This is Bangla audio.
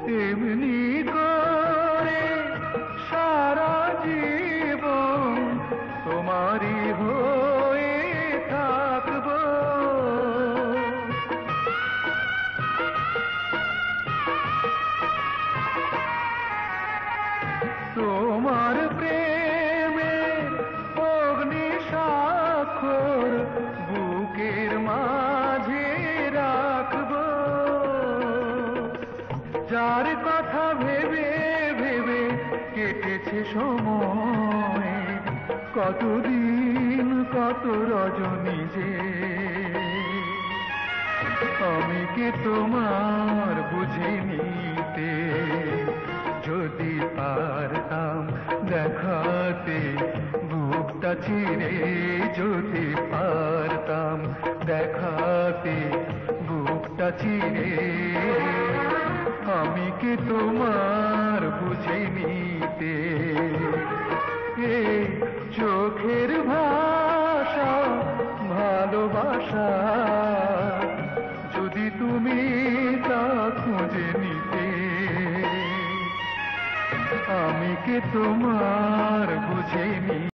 এমনি করে সারা জীবন তোমারই হয়ে থাকবো। তোমার প্রেমের অগ্নি স্বাক্ষর বুকের মাঝে রাখবো। যার কথা ভেবে ভেবে কেটেছে সময়, কতদিন কত রজনী যে। আমি কে তোমার বুঝে নিতে, যদি পারতাম দেখাতে বুকটা চিরে, যদি পারতাম দেখাতে বুকটা চিরে। আমি কে তোমার বুঝে নিতে, এই চোখের ভাষা ভালোবাসা, যদি তুমি তা খুঁজে নিতে। আমি কে তোমার বুঝে নি।